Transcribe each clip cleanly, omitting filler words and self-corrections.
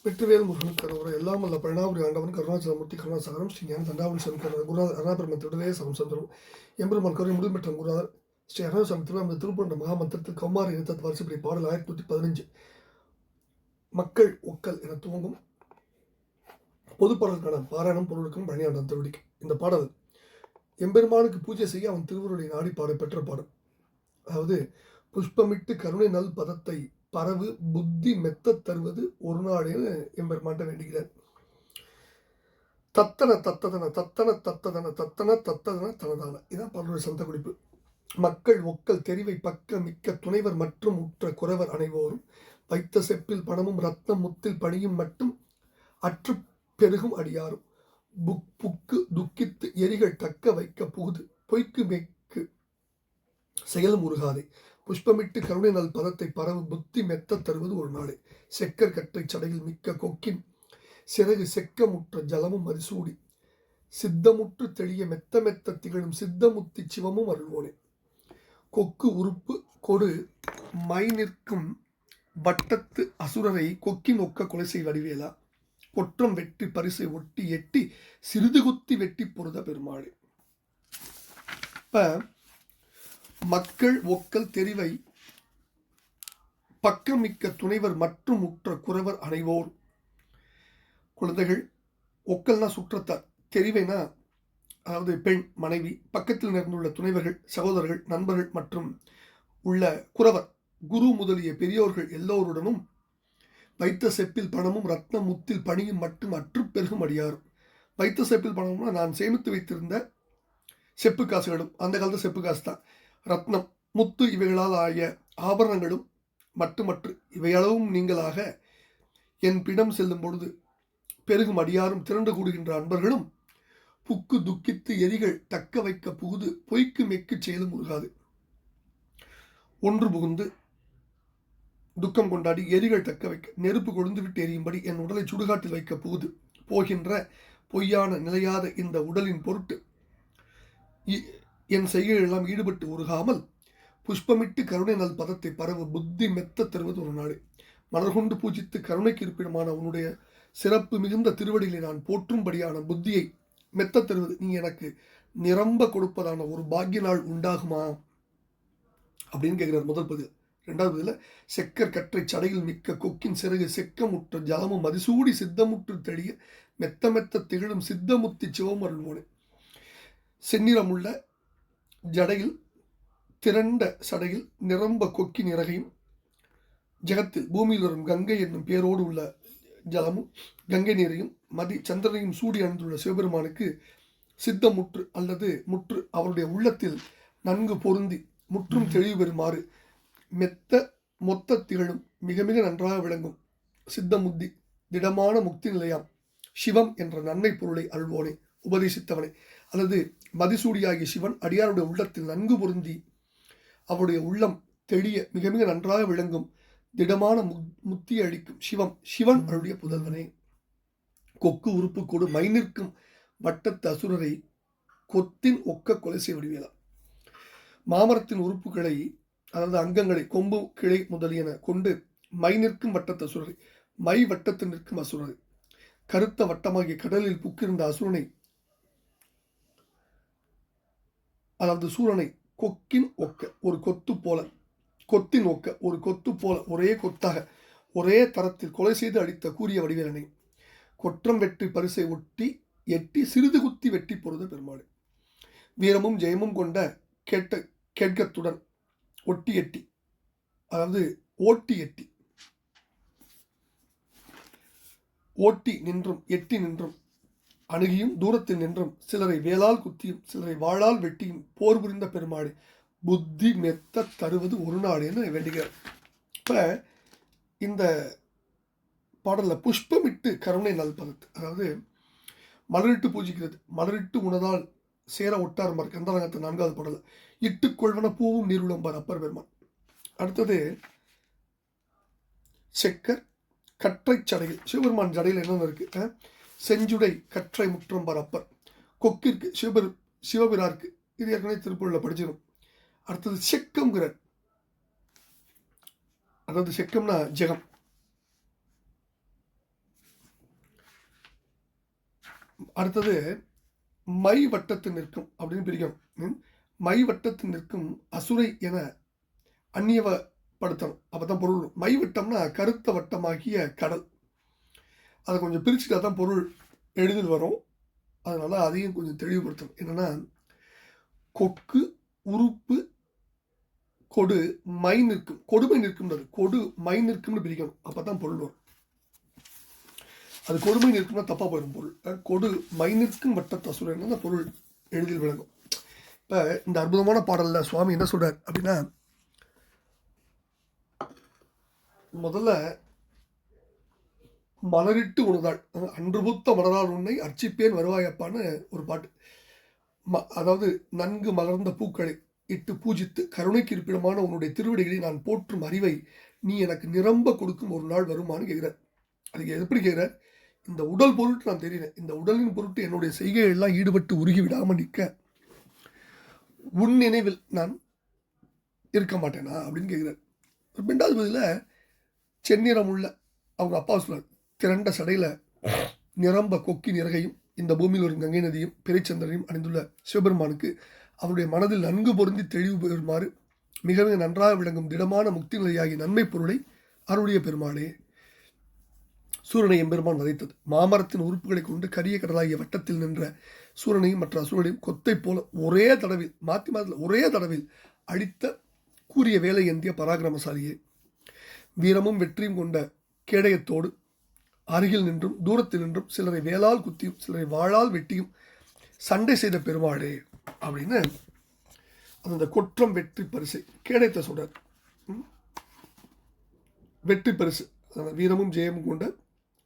வெற்றிவேல் முருகனுக்கு கரோர எல்லாம் அல்ல பழனாபுரி ஆண்டவன் கருணாச்சலமூர்த்தி கருணாசாகரம் ஸ்ரீ ஞான தண்டாவளி சங்கர குருநாதர் அருணாபெருமன் திருடலே சமசந்திரம் எம்பெருமான் கருணை முடிவுபெற்ற குருநாதர் ஸ்ரீ அருணாசலம் திருவாம திருப்பண்ட மகாமந்திரத்தில் கௌமாரி இனத்தத் வரிசைப்படி பாடல் 1115 மக்கள் ஒக்கல் என துவங்கும் பொது பாடலுக்கான பாராயணம் பொருளுக்கும் பழனியாண்டன் திருவடிக்கு. இந்த பாடல் எம்பெருமானுக்கு பூஜை செய்ய அவன் திருவருளை நாடி பாட பெற்ற பாடல். அதாவது புஷ்பமிட்டு கருணை நல் பதத்தை பரவு புத்தி மெத்த தருவது ஒரு நாளேன்னு எம்பெருமான்ட்ட வேண்டுகிறார். தத்தன தத்ததன தத்தன தத்ததன தத்தன தத்ததன தனதான இதான் பாடலுடைய சந்த குறிப்பு. மக்கள் ஒக்கல் தெரிவை பக்க மிக்க துணைவர் மற்றும் உற்ற குறவர் அனைவோரும் வைத்த செப்பில் பணமும் ரத்னம் முத்தில் பணியும் மட்டும் அற்று பெருகும் அடியாரும் புக்கு துக்கித்து எரிகள் தக்க வைக்க புகுது பொய்க்கு மெக்கு செயலும் உருகாதே புஷ்பமிட்டு கருணை நல் பதத்தை பரவு புத்தி மெத்த தருவது ஒரு நாளே செக்கர் கற்றை சடையில் மிக்க கொக்கின் சிறகு செக்கமுற்ற ஜலமும் மதிசூடி சித்தமுற்று தெளிய மெத்த மெத்த திகழும் சித்தமுத்தி சிவமும் அருள்வோனே கொக்கு உறுப்பு கொடு மை நிற்கும் வட்டத்து அசுரரை கொக்கின் ஒக்க கொலை செய் வடிவேலா கொற்றம் வெட்டி பரிசை ஒட்டி எட்டி சிறிது குத்தி வெட்டி பொருத பெருமாளே. இப்ப மக்கள் ஒக்கல் தெரிவை பக்கமிக்க துணைவர் மற்றும் உற்ற குறவர் அனைவோர். குழந்தைகள் ஒக்கல்னா சுற்றத்தார், தெரிவைனா அதாவது பெண் மனைவி, பக்கத்தில் நேர்ந்துள்ள துணைவர்கள் சகோதரர்கள் நண்பர்கள் மற்றும் உள்ள குறவர் குரு முதலிய பெரியோர்கள் எல்லோருடனும் வைத்த செப்பில் பணமும் ரத்னம் முத்தில் பணியும் மட்டும் அற்று பெருகும் அடியாரும். வைத்த செப்பில் பணம்னா நான் சேமித்து வைத்திருந்த செப்பு காசுகளும், அந்த காலத்து செப்பு காசு தான், ரத்னம் முத்து இவைகளால் ஆகிய ஆபரணங்களும் மட்டுமற்று இவையளவும் நீங்களாக என் பிடம் செல்லும் பொழுது பெருகும் அடியாரும் திரண்டு கூடுகின்ற அன்பர்களும் புக்கு துக்கித்து எரிகள் தக்க வைக்க புகுது பொய்க்கு மெக்கு செயலும் உருகாது. ஒன்று புகுந்து துக்கம் கொண்டாடி எரிகள் தக்க வைக்க நெருப்பு கொழுந்து விட்டு எரியும்படி என் உடலை சுடுகாட்டில் வைக்க புகுது போகின்ற பொய்யான நிலையாத இந்த உடலின் பொருட்டு என் செய்கையெல்லாம் ஈடுபட்டு உருகாமல் புஷ்பமிட்டு கருணை நல் பதத்தை பரவு புத்தி மெத்த தருவது ஒரு நாளே மலர்கொண்டு பூஜித்து கருணைக்கு இருப்பிடமான உன்னுடைய சிறப்பு மிகுந்த திருவடிகளை நான் போற்றும்படியான புத்தியை மெத்த தருவது நீ எனக்கு நிரம்ப கொடுப்பதான ஒரு பாக்கிய நாள் உண்டாகுமா அப்படின்னு கேட்கிறார் முதல் பதில். இரண்டாவது பதில் செக்கர் கற்றை சடையில் மிக்க கொக்கின் சிறகு செக்கமுற்ற ஜலமும் மதிசூடி சித்தமுற்று தெளிய மெத்த மெத்த திகழும் சித்தமுத்தி சிவம் அருள்வோனே. செந்நிறமுள்ள ஜடையில் திரண்ட சடையில் நிரம்ப கொக்கின் இறகையும் ஜெகத்தில் பூமியில் வரும் கங்கை என்னும் பேரோடு உள்ள ஜலமும் கங்கை நீரையும் மதி சந்திரனையும் சூடி அணிந்துள்ள சிவபெருமானுக்கு சித்தமுற்று அல்லது முற்று அவருடைய உள்ளத்தில் நன்கு பொருந்தி முற்றும் தெளிவு பெறுமாறு மெத்த மொத்த திகழும் மிக மிக நன்றாக விளங்கும் சித்தமுத்தி திடமான முக்தி நிலையாம் சிவம் என்ற நன்மை பொருளை அருள்வோனே உபதேசித்தவனே. அல்லது மதிசூடியாகிய சிவன் அடியாருடைய உள்ளத்தில் நன்கு பொருந்தி அவருடைய உள்ளம் தெளிய மிக மிக நன்றாக விளங்கும் திடமான முத்தி அளிக்கும் சிவன் அவருடைய புதல்வனே. கொக்கு உறுப்பு கொடு மை நிற்கும் வட்டத்து அசுரரை கொத்தின் ஒக்க கொலை செய்ய வடிவேலா. மாமரத்தின் உறுப்புகளை அதாவது அங்கங்களை கொம்பு கிளை முதலியன கொண்டு மை நிற்கும் வட்டத்து அசுரரை மை வட்டத்தில் நிற்கும் அசுரரை கருத்த வட்டமாகிய கடலில் புக்கிருந்த அசுரனை அதாவது சூரனை கொக்கின் ஒக்க ஒரு கொத்து போல கொத்தின் ஒக்க ஒரு கொத்து போல ஒரே கொத்தாக ஒரே தரத்தில் கொலை செய்து அடித்த கூறிய வடிவேலனை கொற்றம் வெற்றி பரிசை ஒட்டி எட்டி சிறிது குத்தி வெட்டி பொருத பெருமாளே. வீரமும் ஜெயமும் கொண்ட கேட்கத்துடன் ஒட்டி எட்டி அதாவது ஓட்டி எட்டி ஓட்டி நின்றும் எட்டி நின்றும் அணுகியும் தூரத்தில் நின்றும் சிலரை வேளால் குத்தியும் சிலரை வாளால் வெட்டியும் போர் புரிந்த பெருமாளே புத்தி மெத்த தருவது ஒரு நாளேன்னு வேண்டுகிறார். இப்போ இந்த பாடலில் புஷ்பமிட்டு கருணை நல் பதத்து அதாவது மலரிட்டு பூஜிக்கிறது மலரிட்டு உணதால் சேர ஒட்டாரம்பார் கந்தரங்கத்தை 4வது பாடல இட்டுக்கொள்வன பூவும் நீருளம்பார் அப்பர் பெருமான். அடுத்தது செக்கர் கற்றை சடையில் சிவபெருமான் ஜடையில் என்னென்ன இருக்கு செஞ்சுடை கற்றை முற்றம்பார் அப்பர். கொக்கிற்கு சிவபிராருக்கு இது ஏற்கனவே திருப்பூரில் படிச்சிடும். அடுத்தது செக்கம்ங்கிறார் அதாவது செக்கம்னா ஜெகம் அடுத்தது மை வட்டத்தில் நிற்கும் அப்படின்னு பிரிக்கணும். மை வட்டத்தில் நிற்கும் அசுரை என அந்நியவப்படுத்தணும். அப்பதான் பொருள். மை வட்டம்னா கருத்த வட்டமாகிய கடல். அதை கொஞ்சம் பிரிச்சுட்டா தான் பொருள் எளிதில் வரும். அதனால அதையும் கொஞ்சம் தெளிவுபடுத்தணும். என்னன்னா, கொக்கு, உறுப்பு, கொடு, மை நிற்கும். கொடுமை நிற்கும்ன்றது கொடு மை நிற்கும்னு பிரிக்கணும். அப்பதான் பொருள் வரும். அது கொடுமை நிற்கும்னா தப்பா போயிடும் பொருள். கொடு மை நிற்கும் வட்டத்து அசுரன் அந்த பொருள் எளிதில் விளங்கும். இப்ப இந்த அற்புதமான பாடல்ல சுவாமி என்ன சொல்றார் அப்படின்னா, முதல்ல மலரிட்டு உணர்ந்தாள், அன்று பூத்த மலரால் உன்னை அர்ச்சிப்பேன் வருவாயப்பான்னு ஒரு பாட்டு. அதாவது நன்கு மலர்ந்த பூக்களை இட்டு பூஜித்து கருணைக்கு இருப்பிடமான உன்னுடைய திருவடிகளை நான் போற்றும் அறிவை நீ எனக்கு நிரம்ப கொடுக்கும் ஒரு நாள் வருமானு கேட்கிறார். அதுக்கு எப்படி கேட்கிறார்? இந்த உடல் பொருட்டு நான் தெரிகிறேன், இந்த உடலின் பொருட்டு என்னுடைய செய்கைகள் எல்லாம் ஈடுபட்டு உருகி விடாமல் நிற்க உன் நினைவில் நான் இருக்க மாட்டேனா அப்படின்னு கேட்கிறார். ரெண்டாவது பதில் செந்நிறம் உள்ள அவங்க அப்பா சொல்றார், திரண்ட சடையில நிரம்ப கொக்கி நிறகையும் இந்த பூமியில் ஒரு கங்கை நதியும் பிறைச்சந்திரனையும் அணிந்துள்ள சிவபெருமானுக்கு அவருடைய மனதில் நன்கு பொருந்தி தெளிவு பெறுமாறு மிக நன்றாக விளங்கும் திடமான முக்தி நிலையாகிய நன்மை பொருளை அருளிய பெருமாளே. சூரனை எம்பெருமான் வதைத்தது. மாமரத்தின் உறுப்புகளை கொண்டு கரிய கடலாகிய வட்டத்தில் நின்ற சூரனையும் மற்ற அசுரனையும் கொத்தை போல ஒரே தடவில் ஒரே தடவில் அழித்த கூறிய வேலை ஏந்திய பராக்கிரமசாலியே. வீரமும் வெற்றியும் கொண்ட கேடயத்தோடு அருகில் நின்றும் தூரத்தில் நின்றும் சிலரை வேளால் குத்தியும் சிலரை வாளால் வெட்டியும் சண்டை செய்த பெருமாளே அப்படின்னு அந்த கொற்றம் வெற்றி பரிசை கேடயத்தை சொல்றார். வெற்றி பரிசு வீரமும் ஜெயமும் கொண்ட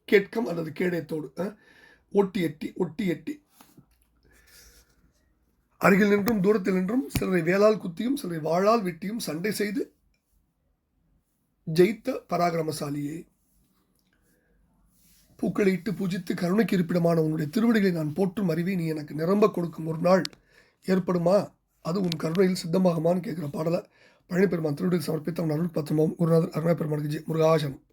கேட்கம் அல்லது கேடயத்தோடு ஒட்டி எட்டி அருகில் நின்றும் தூரத்தில் நின்றும் சிலரை வேளால் குத்தியும் சிலரை வாளால் வெட்டியும் சண்டை செய்து ஜெயித்த பராக்கிரமசாலியே. பூக்களை இட்டு பூஜித்து கருணைக்கு இருப்பிடமான உன்னுடைய திருவடிகளை நான் போற்றும் அறிவை நீ எனக்கு நிரம்ப கொடுக்கும் ஒரு நாள் ஏற்படுமா? அது உன் கருணையில் சித்தமாகுமான்னு கேட்குற பாடலை பழனி பெருமான் திருவடியில் சமர்ப்பித்த அவன் அருள் பத்திரமும் குருநாதர் அருணா பெருமானுக்கு முருகாசனம்.